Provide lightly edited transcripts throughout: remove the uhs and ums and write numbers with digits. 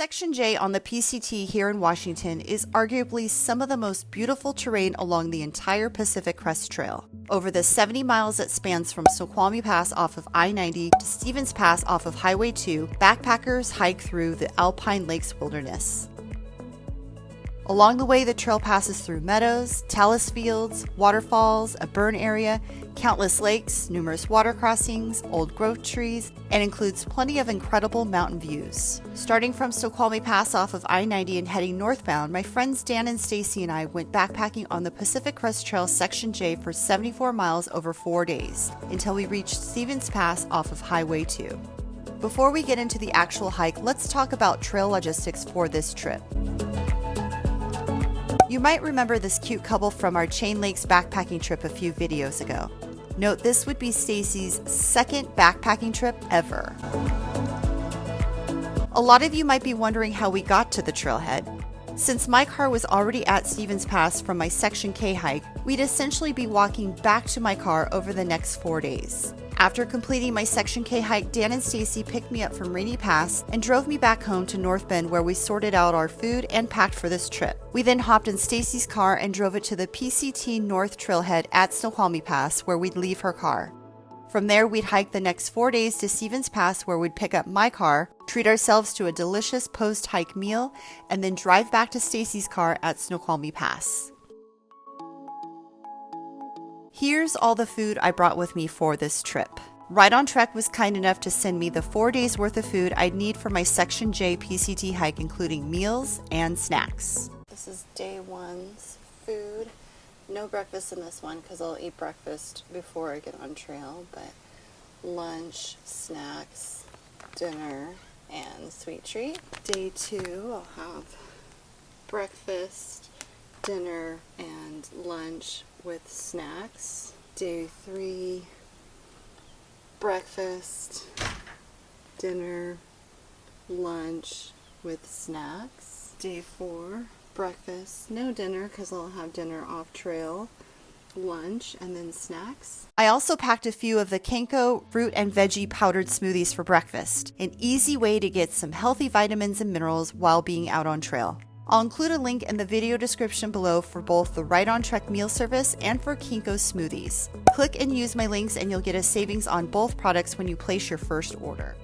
Section J on the PCT here in Washington is arguably some of the most beautiful terrain along the entire Pacific Crest Trail. Over the 70 miles that spans from Snoqualmie Pass off of I-90 to Stevens Pass off of Highway 2, backpackers hike through the Alpine Lakes Wilderness. Along the way, the trail passes through meadows, talus fields, waterfalls, a burn area, countless lakes, numerous water crossings, old growth trees, and includes plenty of incredible mountain views. Starting from Snoqualmie Pass off of I-90 and heading northbound, my friends Dan and Stacy and I went backpacking on the Pacific Crest Trail Section J for 74 miles over 4 days, until we reached Stevens Pass off of Highway 2. Before we get into the actual hike, let's talk about trail logistics for this trip. You might remember this cute couple from our Chain Lakes backpacking trip a few videos ago. Note this would be Stacy's second backpacking trip ever. A lot of you might be wondering how we got to the trailhead. Since my car was already at Stevens Pass from my Section K hike, we'd essentially be walking back to my car over the next 4 days. After completing my Section K hike, Dan and Stacy picked me up from Rainy Pass and drove me back home to North Bend, where we sorted out our food and packed for this trip. We then hopped in Stacy's car and drove it to the PCT North Trailhead at Snoqualmie Pass, where we'd leave her car. From there, we'd hike the next 4 days to Stevens Pass, where we'd pick up my car, treat ourselves to a delicious post-hike meal, and then drive back to Stacy's car at Snoqualmie Pass. Here's all the food I brought with me for this trip. Right On Trek was kind enough to send me the 4 days worth of food I'd need for my Section J PCT hike, including meals and snacks. This is day one's food. No breakfast in this one because I'll eat breakfast before I get on trail, but lunch, snacks, dinner, and sweet treat. Day two, I'll have breakfast, dinner, and lunch with snacks. Day three, breakfast, dinner, lunch with snacks. Day four, breakfast, no dinner because I'll have dinner off trail, lunch, and then snacks. I also packed a few of the Kenko fruit and veggie powdered smoothies for breakfast, an easy way to get some healthy vitamins and minerals while being out on trail. I'll include a link in the video description below for both the Right On Trek meal service and for Kenko smoothies. Click and use my links and you'll get a savings on both products when you place your first order.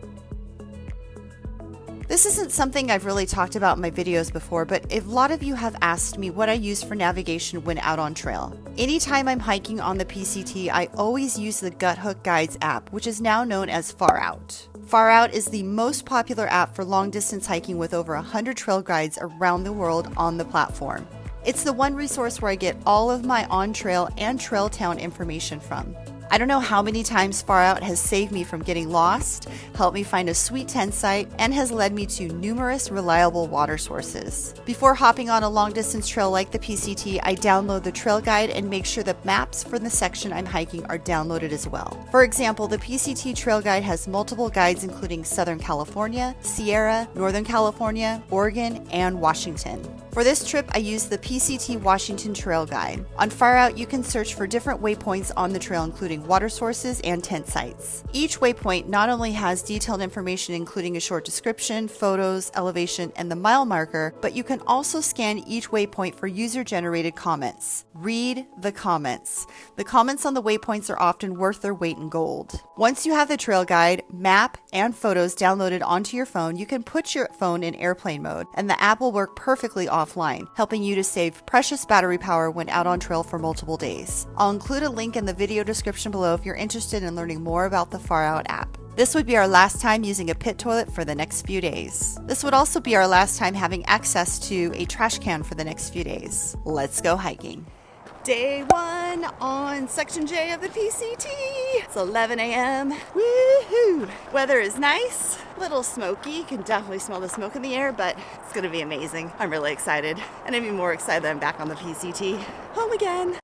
This isn't something I've really talked about in my videos before, but a lot of you have asked me what I use for navigation when out on trail. Anytime I'm hiking on the PCT, I always use the Guthook Guides app, which is now known as Far Out. Far Out is the most popular app for long distance hiking with over 100 trail guides around the world on the platform. It's the one resource where I get all of my on-trail and trail town information from. I don't know how many times Far Out has saved me from getting lost, helped me find a sweet tent site, and has led me to numerous reliable water sources. Before hopping on a long distance trail like the PCT, I download the trail guide and make sure the maps for the section I'm hiking are downloaded as well. For example, the PCT trail guide has multiple guides including Southern California, Sierra, Northern California, Oregon, and Washington. For this trip, I used the PCT Washington Trail Guide. On Far Out, you can search for different waypoints on the trail, including water sources and tent sites. Each waypoint not only has detailed information including a short description, photos, elevation, and the mile marker, but you can also scan each waypoint for user-generated comments. Read the comments. The comments on the waypoints are often worth their weight in gold. Once you have the trail guide, map, and photos downloaded onto your phone, you can put your phone in airplane mode, and the app will work perfectly offline, helping you to save precious battery power when out on trail for multiple days. I'll include a link in the video description below if you're interested in learning more about the Far Out app. This would be our last time using a pit toilet for the next few days. This would also be our last time having access to a trash can for the next few days. Let's go hiking. Day one on Section J of the PCT. It's 11 a.m. Woohoo! Weather is nice, a little smoky. You can definitely smell the smoke in the air, but it's gonna be amazing. I'm really excited. And I'm even more excited that I'm back on the PCT. Home again.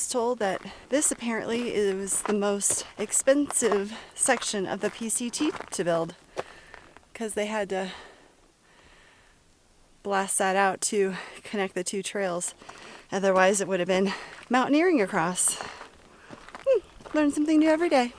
was told that this apparently is the most expensive section of the PCT to build, because they had to blast that out to connect the two trails. Otherwise, it would have been mountaineering across. Learn something new every day.